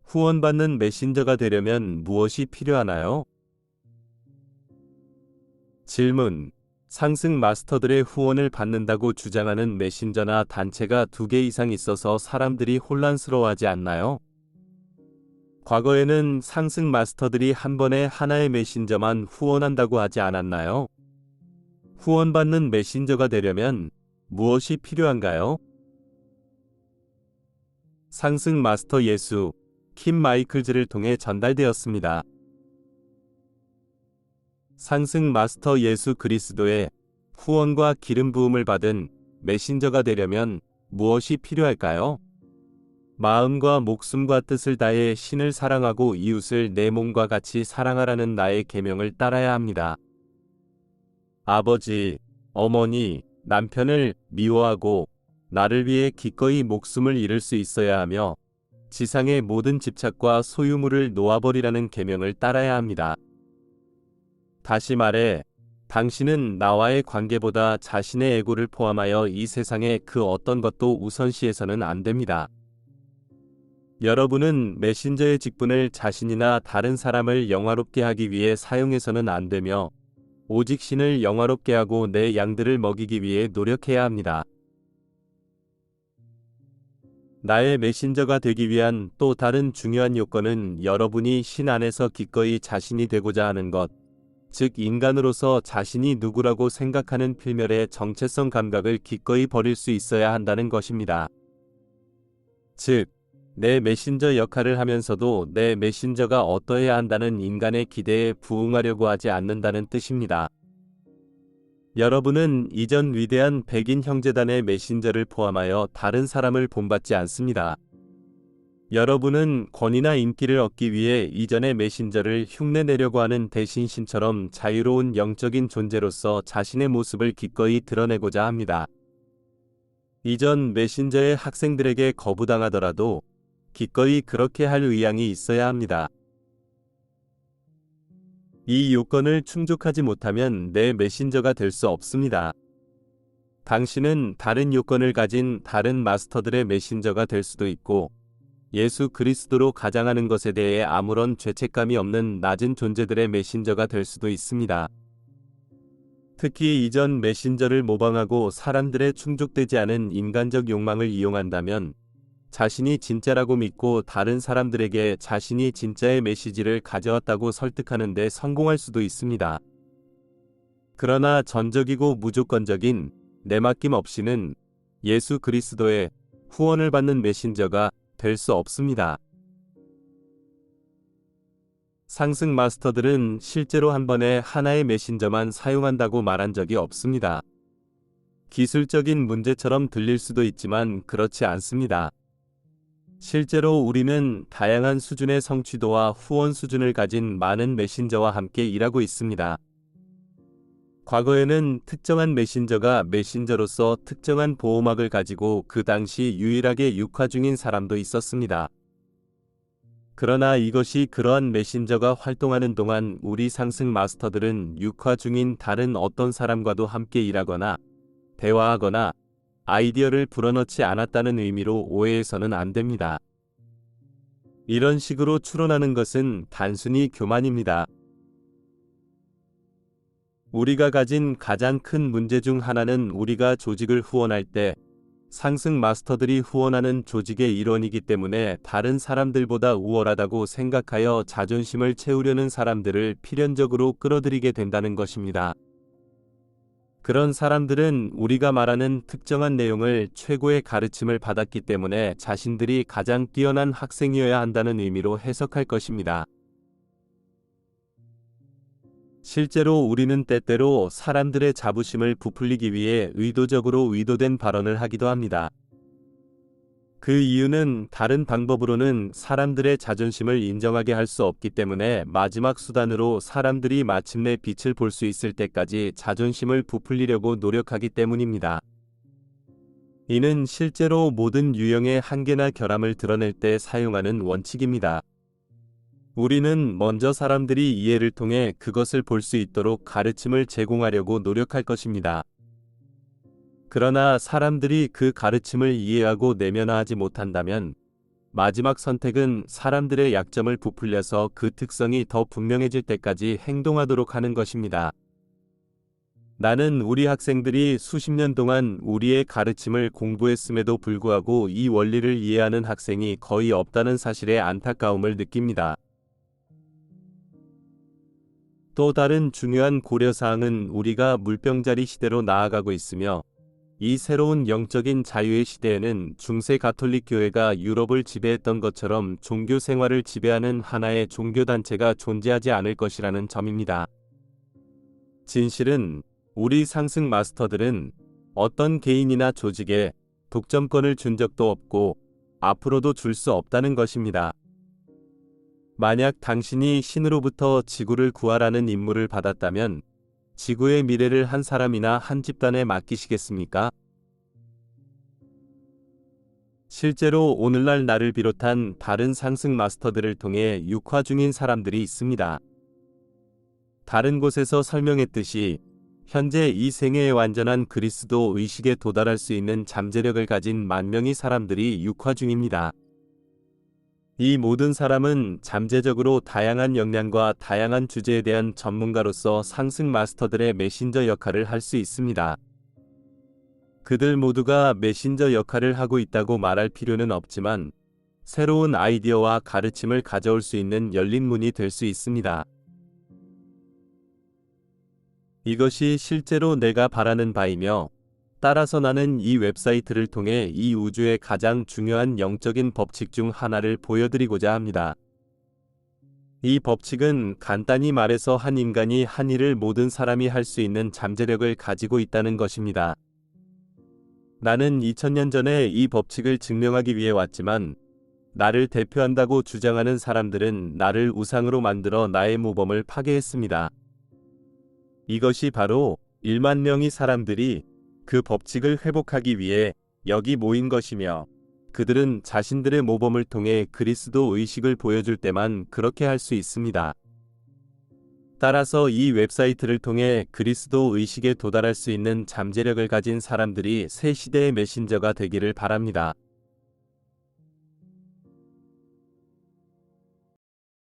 후원받는 메신저가 되려면 무엇이 필요하나요? 질문. 상승 마스터들의 후원을 받는다고 주장하는 메신저나 단체가 2개 이상 있어서 사람들이 혼란스러워하지 않나요? 과거에는 상승 마스터들이 한 번에 하나의 메신저만 후원한다고 하지 않았나요? 후원받는 메신저가 되려면 무엇이 필요한가요? 상승 마스터 예수, 킴 마이클즈를 통해 전달되었습니다. 상승 마스터 예수 그리스도의 후원과 기름 부음을 받은 메신저가 되려면 무엇이 필요할까요? 마음과 목숨과 뜻을 다해 신을 사랑하고 이웃을 내 몸과 같이 사랑하라는 나의 계명을 따라야 합니다. 아버지, 어머니, 남편을 미워하고 나를 위해 기꺼이 목숨을 잃을 수 있어야 하며 지상의 모든 집착과 소유물을 놓아버리라는 계명을 따라야 합니다. 다시 말해, 당신은 나와의 관계보다 자신의 에고를 포함하여 이 세상의 그 어떤 것도 우선시해서는 안 됩니다. 여러분은 메신저의 직분을 자신이나 다른 사람을 영화롭게 하기 위해 사용해서는 안 되며 오직 신을 영화롭게 하고 내 양들을 먹이기 위해 노력해야 합니다. 나의 메신저가 되기 위한 또 다른 중요한 요건은 여러분이 신 안에서 기꺼이 자신이 되고자 하는 것, 즉 인간으로서 자신이 누구라고 생각하는 필멸의 정체성 감각을 기꺼이 버릴 수 있어야 한다는 것입니다. 즉, 내 메신저 역할을 하면서도 내 메신저가 어떠해야 한다는 인간의 기대에 부응하려고 하지 않는다는 뜻입니다. 여러분은 이전 위대한 백인 형제단의 메신저를 포함하여 다른 사람을 본받지 않습니다. 여러분은 권위나 인기를 얻기 위해 이전의 메신저를 흉내내려고 하는 대신신처럼 자유로운 영적인 존재로서 자신의 모습을 기꺼이 드러내고자 합니다. 이전 메신저의 학생들에게 거부당하더라도 기꺼이 그렇게 할 의향이 있어야 합니다. 이 요건을 충족하지 못하면 내 메신저가 될 수 없습니다. 당신은 다른 요건을 가진 다른 마스터들의 메신저가 될 수도 있고 예수 그리스도로 가장하는 것에 대해 아무런 죄책감이 없는 낮은 존재들의 메신저가 될 수도 있습니다. 특히 이전 메신저를 모방하고 사람들의 충족되지 않은 인간적 욕망을 이용한다면 자신이 진짜라고 믿고 다른 사람들에게 자신이 진짜의 메시지를 가져왔다고 설득하는 데 성공할 수도 있습니다. 그러나 전적이고 무조건적인 내맡김 없이는 예수 그리스도의 후원을 받는 메신저가 될 수 없습니다. 상승 마스터들은 실제로 한 번에 하나의 메신저만 사용한다고 말한 적이 없습니다. 기술적인 문제처럼 들릴 수도 있지만 그렇지 않습니다. 실제로 우리는 다양한 수준의 성취도와 후원 수준을 가진 많은 메신저와 함께 일하고 있습니다. 과거에는 특정한 메신저가 메신저로서 특정한 보호막을 가지고 그 당시 유일하게 육화 중인 사람도 있었습니다. 그러나 이것이 그러한 메신저가 활동하는 동안 우리 상승 마스터들은 육화 중인 다른 어떤 사람과도 함께 일하거나 대화하거나 아이디어를 불어넣지 않았다는 의미로 오해해서는 안 됩니다. 이런 식으로 추론하는 것은 단순히 교만입니다. 우리가 가진 가장 큰 문제 중 하나는 우리가 조직을 후원할 때 상승 마스터들이 후원하는 조직의 일원이기 때문에 다른 사람들보다 우월하다고 생각하여 자존심을 채우려는 사람들을 필연적으로 끌어들이게 된다는 것입니다. 그런 사람들은 우리가 말하는 특정한 내용을 최고의 가르침을 받았기 때문에 자신들이 가장 뛰어난 학생이어야 한다는 의미로 해석할 것입니다. 실제로 우리는 때때로 사람들의 자부심을 부풀리기 위해 의도적으로 의도된 발언을 하기도 합니다. 그 이유는 다른 방법으로는 사람들의 자존심을 인정하게 할 수 없기 때문에 마지막 수단으로 사람들이 마침내 빛을 볼 수 있을 때까지 자존심을 부풀리려고 노력하기 때문입니다. 이는 실제로 모든 유형의 한계나 결함을 드러낼 때 사용하는 원칙입니다. 우리는 먼저 사람들이 이해를 통해 그것을 볼 수 있도록 가르침을 제공하려고 노력할 것입니다. 그러나 사람들이 그 가르침을 이해하고 내면화하지 못한다면 마지막 선택은 사람들의 약점을 부풀려서 그 특성이 더 분명해질 때까지 행동하도록 하는 것입니다. 나는 우리 학생들이 수십 년 동안 우리의 가르침을 공부했음에도 불구하고 이 원리를 이해하는 학생이 거의 없다는 사실에 안타까움을 느낍니다. 또 다른 중요한 고려사항은 우리가 물병자리 시대로 나아가고 있으며 이 새로운 영적인 자유의 시대에는 중세 가톨릭 교회가 유럽을 지배했던 것처럼 종교 생활을 지배하는 하나의 종교단체가 존재하지 않을 것이라는 점입니다. 진실은 우리 상승 마스터들은 어떤 개인이나 조직에 독점권을 준 적도 없고 앞으로도 줄 수 없다는 것입니다. 만약 당신이 신으로부터 지구를 구하라는 임무를 받았다면 지구의 미래를 한 사람이나 한 집단에 맡기시겠습니까? 실제로 오늘날 나를 비롯한 다른 상승 마스터들을 통해 육화 중인 사람들이 있습니다. 다른 곳에서 설명했듯이 현재 이 생애의 완전한 그리스도 의식에 도달할 수 있는 잠재력을 가진 만 명의 사람들이 육화 중입니다. 이 모든 사람은 잠재적으로 다양한 역량과 다양한 주제에 대한 전문가로서 상승 마스터들의 메신저 역할을 할 수 있습니다. 그들 모두가 메신저 역할을 하고 있다고 말할 필요는 없지만 새로운 아이디어와 가르침을 가져올 수 있는 열린 문이 될 수 있습니다. 이것이 실제로 내가 바라는 바이며 따라서 나는 이 웹사이트를 통해 이 우주의 가장 중요한 영적인 법칙 중 하나를 보여드리고자 합니다. 이 법칙은 간단히 말해서 한 인간이 한 일을 모든 사람이 할 수 있는 잠재력을 가지고 있다는 것입니다. 나는 2000년 전에 이 법칙을 증명하기 위해 왔지만 나를 대표한다고 주장하는 사람들은 나를 우상으로 만들어 나의 모범을 파괴했습니다. 이것이 바로 1만 명의 사람들이 그 법칙을 회복하기 위해 여기 모인 것이며 그들은 자신들의 모범을 통해 그리스도 의식을 보여줄 때만 그렇게 할 수 있습니다. 따라서 이 웹사이트를 통해 그리스도 의식에 도달할 수 있는 잠재력을 가진 사람들이 새 시대의 메신저가 되기를 바랍니다.